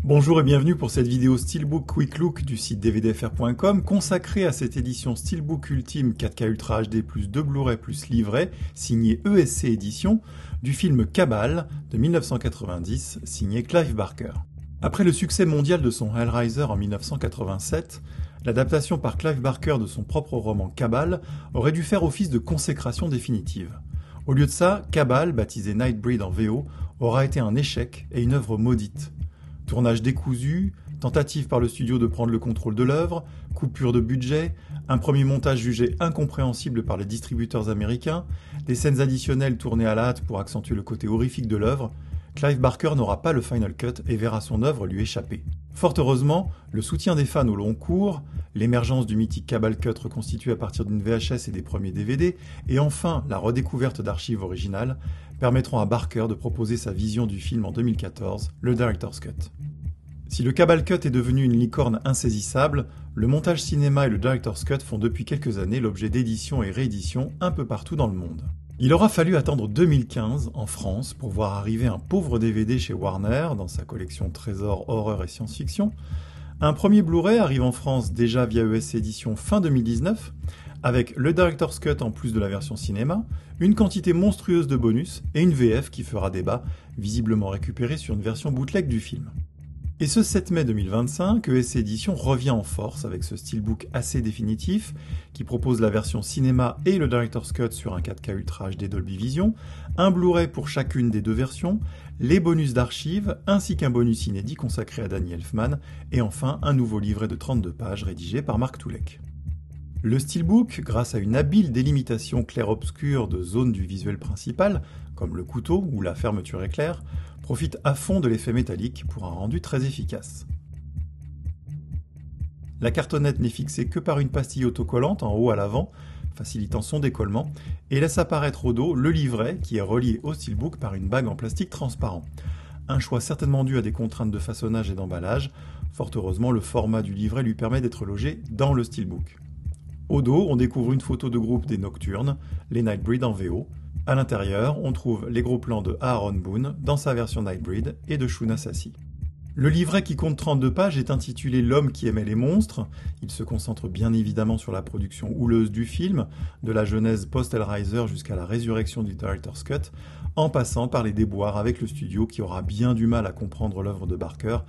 Bonjour et bienvenue pour cette vidéo Steelbook Quick Look du site dvdfr.com consacrée à cette édition Steelbook Ultime 4K Ultra HD plus 2 Blu-ray plus livret signée ESC Édition du film Cabal de 1990 signé Clive Barker. Après le succès mondial de son Hellraiser en 1987, l'adaptation par Clive Barker de son propre roman Cabal aurait dû faire office de consécration définitive. Au lieu de ça, Cabal, baptisé Nightbreed en VO, aura été un échec et une œuvre maudite. Tournage décousu, tentative par le studio de prendre le contrôle de l'œuvre, coupure de budget, un premier montage jugé incompréhensible par les distributeurs américains, des scènes additionnelles tournées à la hâte pour accentuer le côté horrifique de l'œuvre, Clive Barker n'aura pas le final cut et verra son œuvre lui échapper. Fort heureusement, le soutien des fans au long cours, l'émergence du mythique Cabal Cut reconstitué à partir d'une VHS et des premiers DVD, et enfin la redécouverte d'archives originales, permettront à Barker de proposer sa vision du film en 2014, le Director's Cut. Si le Cabal Cut est devenu une licorne insaisissable, le montage cinéma et le Director's Cut font depuis quelques années l'objet d'éditions et rééditions un peu partout dans le monde. Il aura fallu attendre 2015 en France pour voir arriver un pauvre DVD chez Warner dans sa collection Trésor Horreur et Science-Fiction. Un premier Blu-ray arrive en France déjà via ESC Édition fin 2019, avec le Director's Cut en plus de la version cinéma, une quantité monstrueuse de bonus et une VF qui fera débat, visiblement récupérée sur une version bootleg du film. Et ce 7 mai 2025, ESC Édition revient en force avec ce steelbook assez définitif qui propose la version cinéma et le Director's Cut sur un 4K Ultra HD Dolby Vision, un Blu-ray pour chacune des deux versions, les bonus d'archives ainsi qu'un bonus inédit consacré à Danny Elfman et enfin un nouveau livret de 32 pages rédigé par Mark Toulek. Le steelbook, grâce à une habile délimitation clair-obscur de zones du visuel principal, comme le couteau ou la fermeture éclair, profite à fond de l'effet métallique pour un rendu très efficace. La cartonnette n'est fixée que par une pastille autocollante en haut à l'avant, facilitant son décollement, et laisse apparaître au dos le livret qui est relié au steelbook par une bague en plastique transparent. Un choix certainement dû à des contraintes de façonnage et d'emballage. Fort heureusement, le format du livret lui permet d'être logé dans le steelbook. Au dos, on découvre une photo de groupe des Nocturnes, les Nightbreed en VO. À l'intérieur, on trouve les gros plans de Aaron Boone dans sa version Nightbreed et de Shuna Sassy. Le livret qui compte 32 pages est intitulé L'homme qui aimait les monstres. Il se concentre bien évidemment sur la production houleuse du film, de la genèse post-Hellraiser jusqu'à la résurrection du Director's Cut, en passant par les déboires avec le studio qui aura bien du mal à comprendre l'œuvre de Barker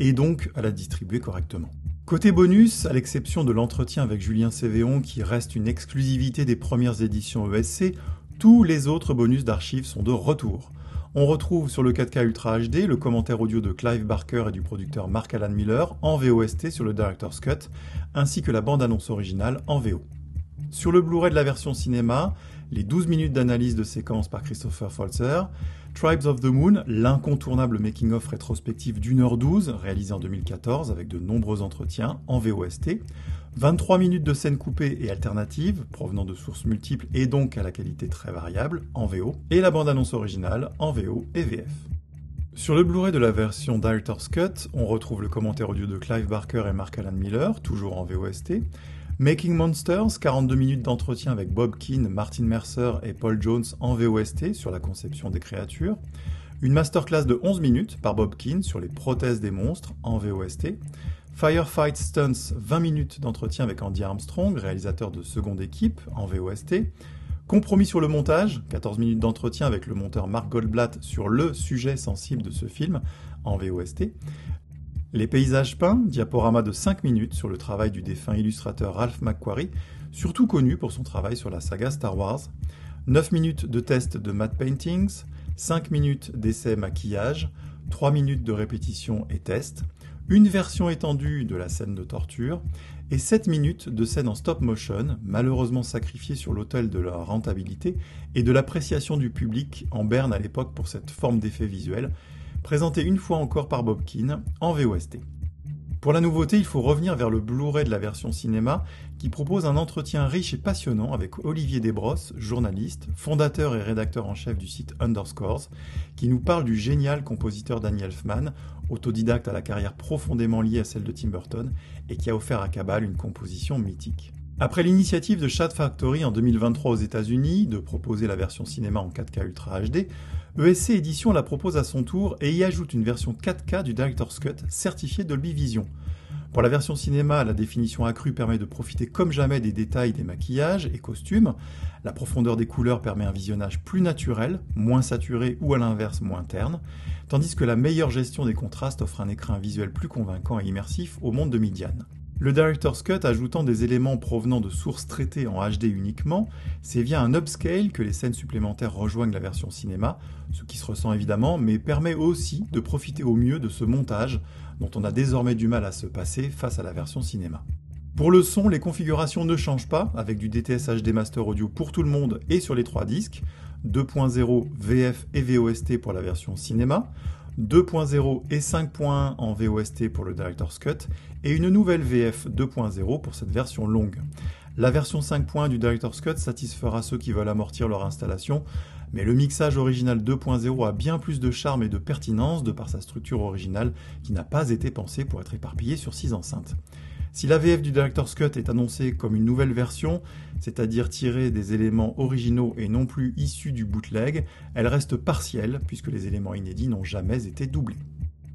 et donc à la distribuer correctement. Côté bonus, à l'exception de l'entretien avec Julien Cévéon qui reste une exclusivité des premières éditions ESC, tous les autres bonus d'archives sont de retour. On retrouve sur le 4K Ultra HD le commentaire audio de Clive Barker et du producteur Mark Alan Miller en VOST sur le Director's Cut, ainsi que la bande-annonce originale en VO. Sur le Blu-ray de la version cinéma, les 12 minutes d'analyse de séquence par Christopher Foltzer, Tribes of the Moon, l'incontournable making-of rétrospective d'1h12 réalisé en 2014 avec de nombreux entretiens en VOST, 23 minutes de scènes coupées et alternatives provenant de sources multiples et donc à la qualité très variable en VO, et la bande-annonce originale en VO et VF. Sur le Blu-ray de la version Director's Cut, on retrouve le commentaire audio de Clive Barker et Mark Alan Miller, toujours en VOST, Making Monsters, 42 minutes d'entretien avec Bob Keane, Martin Mercer et Paul Jones en VOST sur la conception des créatures, une masterclass de 11 minutes par Bob Keane sur les prothèses des monstres en VOST, Firefight Stunts, 20 minutes d'entretien avec Andy Armstrong, réalisateur de Seconde Équipe en VOST, compromis sur le montage, 14 minutes d'entretien avec le monteur Mark Goldblatt sur le sujet sensible de ce film en VOST, les paysages peints, diaporama de 5 minutes sur le travail du défunt illustrateur Ralph McQuarrie, surtout connu pour son travail sur la saga Star Wars, 9 minutes de test de matte paintings, 5 minutes d'essai maquillage, 3 minutes de répétition et test, une version étendue de la scène de torture, et 7 minutes de scène en stop motion, malheureusement sacrifiée sur l'autel de leur rentabilité et de l'appréciation du public en berne à l'époque pour cette forme d'effet visuel, présenté une fois encore par Bob Keane en VOST. Pour la nouveauté, il faut revenir vers le Blu-ray de la version cinéma qui propose un entretien riche et passionnant avec Olivier Desbrosses, journaliste, fondateur et rédacteur en chef du site Underscores, qui nous parle du génial compositeur Danny Elfman, autodidacte à la carrière profondément liée à celle de Tim Burton et qui a offert à Cabal une composition mythique. Après l'initiative de Shad Factory en 2023 aux États-Unis de proposer la version cinéma en 4K Ultra HD, ESC Édition la propose à son tour et y ajoute une version 4K du Director's Cut certifiée Dolby Vision. Pour la version cinéma, la définition accrue permet de profiter comme jamais des détails des maquillages et costumes. La profondeur des couleurs permet un visionnage plus naturel, moins saturé ou à l'inverse moins terne, tandis que la meilleure gestion des contrastes offre un écran visuel plus convaincant et immersif au monde de Midian. Le Director's Cut ajoutant des éléments provenant de sources traitées en HD uniquement, c'est via un upscale que les scènes supplémentaires rejoignent la version cinéma, ce qui se ressent évidemment, mais permet aussi de profiter au mieux de ce montage dont on a désormais du mal à se passer face à la version cinéma. Pour le son, les configurations ne changent pas, avec du DTS HD Master Audio pour tout le monde et sur les 3 disques, 2.0 VF et VOST pour la version cinéma, 2.0 et 5.1 en VOST pour le Director's Cut, et une nouvelle VF 2.0 pour cette version longue. La version 5.1 du Director's Cut satisfera ceux qui veulent amortir leur installation, mais le mixage original 2.0 a bien plus de charme et de pertinence de par sa structure originale qui n'a pas été pensée pour être éparpillée sur 6 enceintes. Si la VF du Director's Cut est annoncée comme une nouvelle version, c'est-à-dire tirée des éléments originaux et non plus issus du bootleg, elle reste partielle puisque les éléments inédits n'ont jamais été doublés.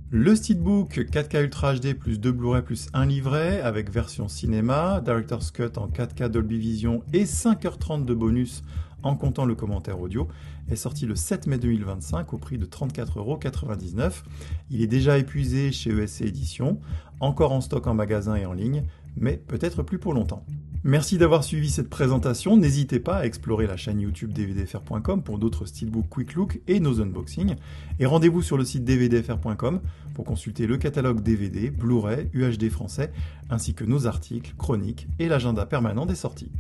Le Steelbook 4K Ultra HD plus 2 Blu-ray plus 1 livret avec version cinéma, Director's Cut en 4K Dolby Vision et 5h30 de bonus en comptant le commentaire audio, est sorti le 7 mai 2025 au prix de 34,99 €. Il est déjà épuisé chez ESC Édition, encore en stock en magasin et en ligne, mais peut-être plus pour longtemps. Merci d'avoir suivi cette présentation, n'hésitez pas à explorer la chaîne YouTube dvdfr.com pour d'autres Steelbook Quick Look et nos unboxings, et rendez-vous sur le site dvdfr.com pour consulter le catalogue DVD, Blu-ray, UHD français, ainsi que nos articles, chroniques et l'agenda permanent des sorties.